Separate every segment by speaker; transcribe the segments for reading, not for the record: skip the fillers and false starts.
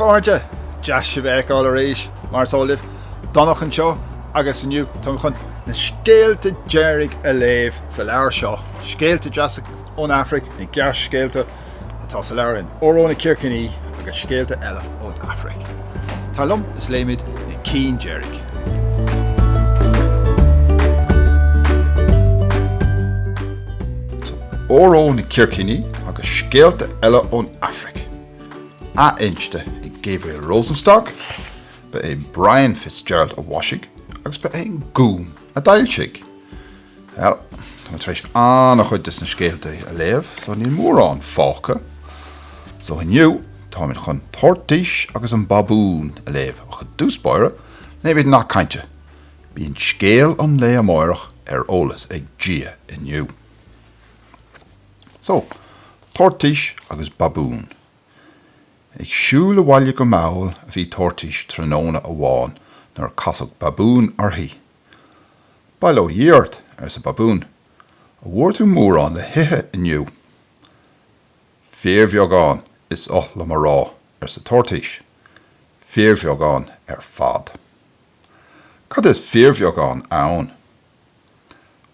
Speaker 1: Cháirde, deas se bheith ag áil éis, mar sóilibh, Donach an seo, agus aniu, tá chun na scéalta déirigh a léamh sa leabhar seo. Scéalta deasach ón Afraic, na gceart scéalta atá sa leabhar in óróna Circíní agus scéalta eile ón Afraic. Tá liom is léimiid na cín déirigh. Óróna Circíní agus scéalta eile ón Afraic. A inste I Gabriel Rosenstock, ba é Brian Fitzgerald a Washig, agus ba é Gún a Dailsig. Wel, tá treis an a chuid dis na scéalta a léamh, so ní mór an fáca. So aniu, tá min chun tortais agus an babún a léamh, a chud dúspáire, ne bid nach cainte. Bíon scéal an léamh ólas ag dia aniu. So, tortais agus babún. Éagsúla bhaile go maol a bhí tortais tróna a bháin nar casach babún orthaí. Bailó dhéart sa babún, a bhuair tú mór an le hithe iniu. Fíormheagán is le mar rá sa tortais. Fíormheagán fad. Cad is fíormheagán ann?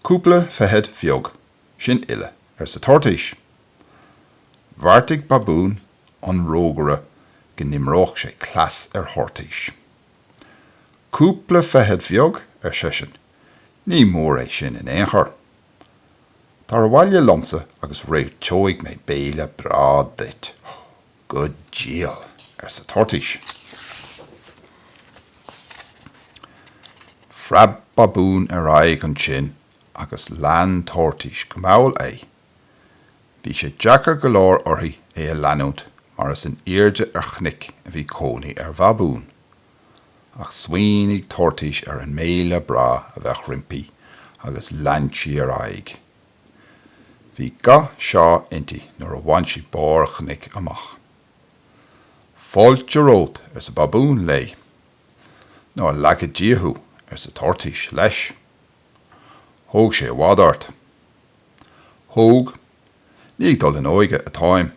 Speaker 1: Cúpla fehead bheag, sin eile sa tortais. Bharrtaigh babún an rógara go nimreoch sé clas thortais. Cúpla fehead bheag sesin, ní mór é sin in éonchar. Tar a bhaile lomsa agus réamh teoigh mé béile brád dit. Go díal sa tortais. Frab babún aig an sin agus lean tortais go maol é. Bhí sé deacar go leor orthaí é a leanúnt mar is an irde chnic a bhí cónaí bhabún. Ach swaoinigh tortais an méile bra a bheith rimpi agus leantsí aig. Bhí ga seo inti nuair a bhain si bár chnic amach. Fáilte rót sa babún lei. Nó leagad díthú sa tortais leis. Thóg sé bhádart. Thóg, níag dul in óige a táim.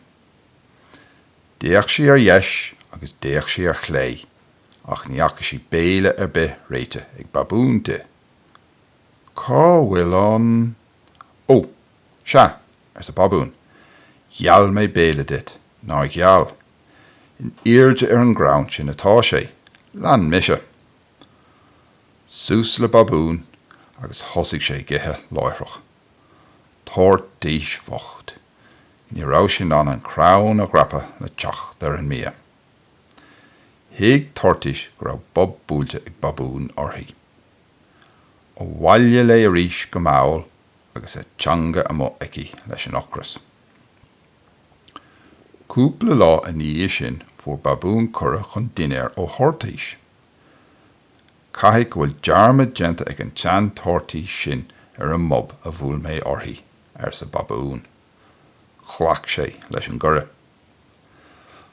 Speaker 1: Déach sí dheis agus déach sí chlé, ach níach sí béile be réite ag babún de. Cá bhfuil an... Ó, se, sa babún. Gheall mé béile dit, ná gheall. In irde an ground sin atá sé, lean mise. Sús le babún agus thosaigh sé githe láithreach. Tortais focht. Ní rá sin an crán a grappa le teach dar an mia. Héag tortais go raibh bob búilte ag babún orthaí. Ó bhaile léarís go maol agus teanga amó aici leis an ocras. Cúpla lá a ní sin fuair babún curtha chun duine ó thortais. Caithfidh go bhfuil dearmad déanta ag an tean tortais sin an mob a bhfuil mé orthaí sa babún. Chhlac sé leis an gurra.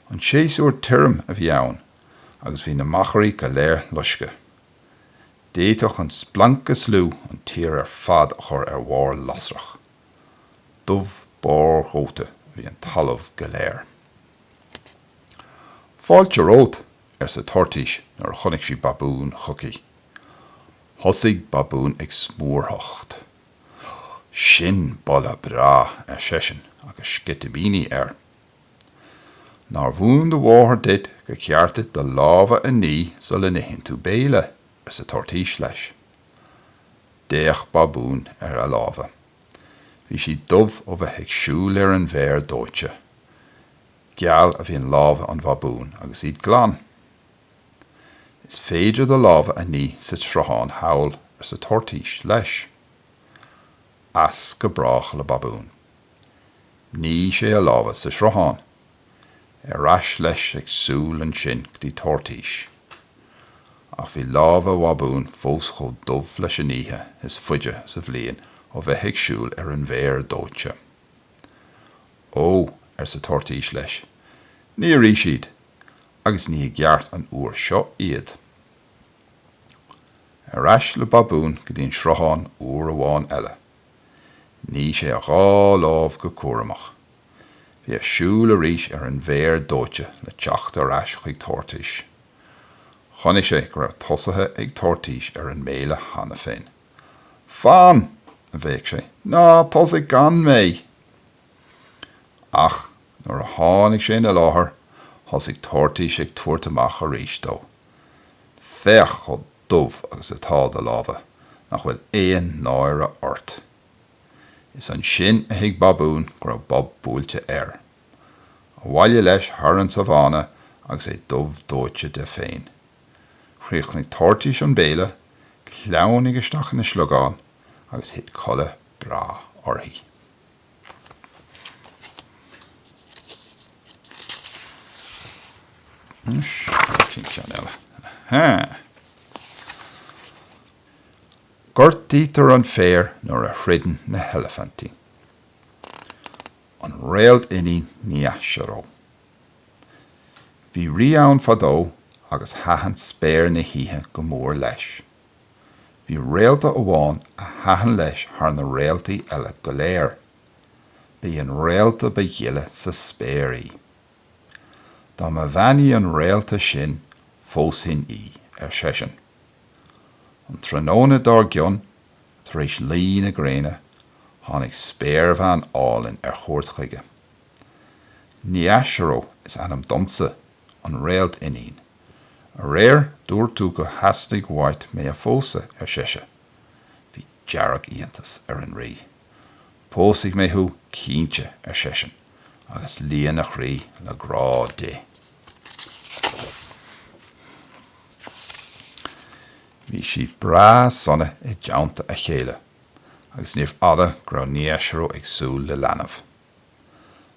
Speaker 1: An séasúr tirim a bhí ann, agus bhí na machraí go léir luisce. Déitoch an splanca slú an tír fad a chur mhór lasrach. Dubh bár chóta bhí an talamh go léir. Fáilte rót sa tortais nar chonig sí babún chucaí. Thosaigh babún ag smórthacht. Sin bolla bra sesin agus scitabíní Nar bhún do bháthair dit go ceartad do lábha a ní sa le nihin tú béile sa tortais leis. Déach babún a lábha. Bhí si dubh ó bheith éagsúil an bhéir dóite. Geall a bhíon lábha an babún agus iad glán. Is féidir do lábha a ní sa trátháin hawl sa tortais leis. As go brach le babún. Ní sé a lábha sa trátháin. Rais leis éagsúil an sin dtí tortais. Ach bhí lábha babún fós chó dubh leis an níthe is fuide sa bhliain ó bheith éagsúil an bhéir dóite. Ó, sa tortais leis. Ní rí siad, agus ní gheart an uair seo iad. Rais le babún go dtíon srotháin uair amháin eile. Ní sé a gá lábh go cuaireamach. Bhí siúil arís an bhéir dóite le teachta rais chuig tortais. Chonig sé gur raibh tosathe ag tortais an méle hana féin. Fan! A bhéic sé. Ná, tosaigh gan mé. Ach, nuair a tháinig sé na láthair, thosaigh tortais ag tuairt amach arís dó. Féach chu dubh agus atá de lábha, nach bhfuil éon náire ort. Is an sin a hiag babún gur raibh bob búilte air. A bhaile leis thar sa bhána agus é dubh dóite de féin. Chríochnaigh tortais an béile, cleannig isteach na slogán, agus hit colle bra orthaí. Gurtítar an fér nuair a chreideann na helefantaí. An réalt iní níasaró. Bhí riann fadó agus hahan spéir na híthe go mór leis. Bhí réalta amháin a hahan leis thar na réaltaí eile go léir. Bhí an réalta ba ghiile sa spéirí. Tá ma bhainaí an réalta sin fós hin seisin. An tróna dar gion, tar éis lí na gréine, tháinig spéir bhean álinn chuairt chuige. Níasaró is anam domsa an réalt inín. A réir dúir tú go hastigh mhaith mé a fósa seise. Bhí dearg íontas an rí. Pósaigh mé thu cínte seisin, agus líon nach rí le grá dé. Bhí si bra sonna I deanta a chéile, agus níomh ada gur níasaró agsúil le léamh.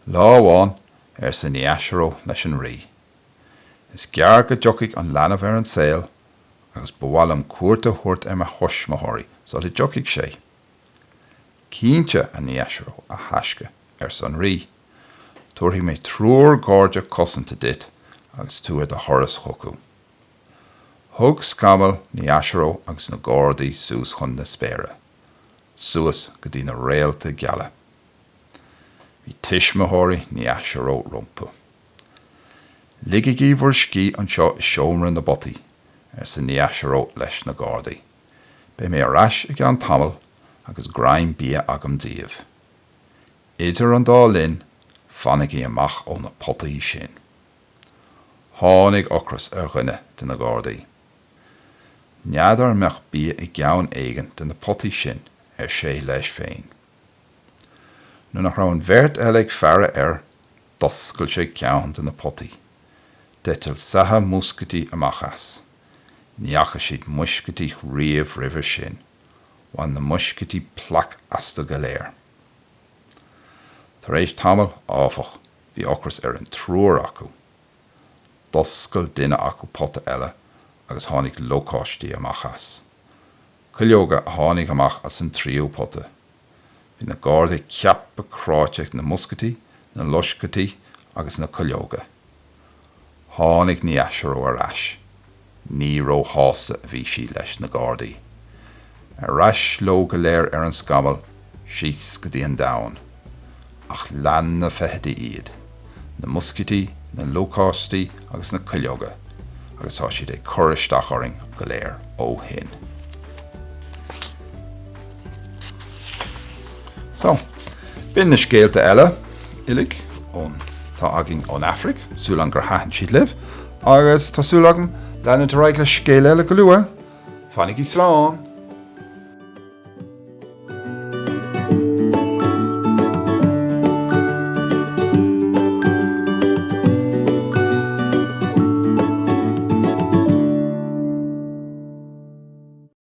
Speaker 1: Láháin sa níasaró leis an rí. Is gear go dtiocfaigh an léamh an scéal, agus bhhailm curtha thuairt a thuismothirí, so le dtiocfaigh sé. Cínte a níasaró a haisce san rí. Tuairthaigh mé trúr gáirde cosanta dit, agus tú a thoras chocu. Thug scamal níasaró agus na gáirdaí suas chun na spéire. Suas go dtí na réalta geala. Bhí tuismothirí níasaró rompa. Ligigí bhur scí an seo is seomra na botaí, sa níasaró leis na gáirdaí. Bé mé arás ag an tamil agus graim bí agam díobh. Idir an dá linn, fannig í amach ó na potaí sin. Tháinig ocras ghine de na gáirdaí. Neadar meach bí I gceann éigen de na potaí sin sé leis féin. Nu nach raibh an bheirt eile ag fearre doscail sé ceann de na potaí. Detil satha muscatí amachas. Níacha siad muiscatí riamh ribhe sin, bhain na muiscatí plac asta go léir. Tar éis tamil áfach bhí ocras an trúr acu. Doscail duine acu pota eile agus tháinig lócáistí amachas. Coileoga tháinig amach as an tríú pota. Bhí na gáirdaí ceappa cráiteach na muscatí, na luiscatí agus na coileoga. Tháinig níasaró arás. Ní ró hása a bhí sí leis na gáirdaí. Arás ló go léir an scamal, síos go dtí an domhan. Ach lean na feithidí iad. Na muscatí, na lócáistí agus na coileoga. Agus tá siad é choristeach oring go léir ó hin. So, bin na scéalta eile, ilig, tá agin ón Afraic, súil an gur haithin siad libh, agus tá súil agam leanna tar le scéal eile go luath, fannig í slán.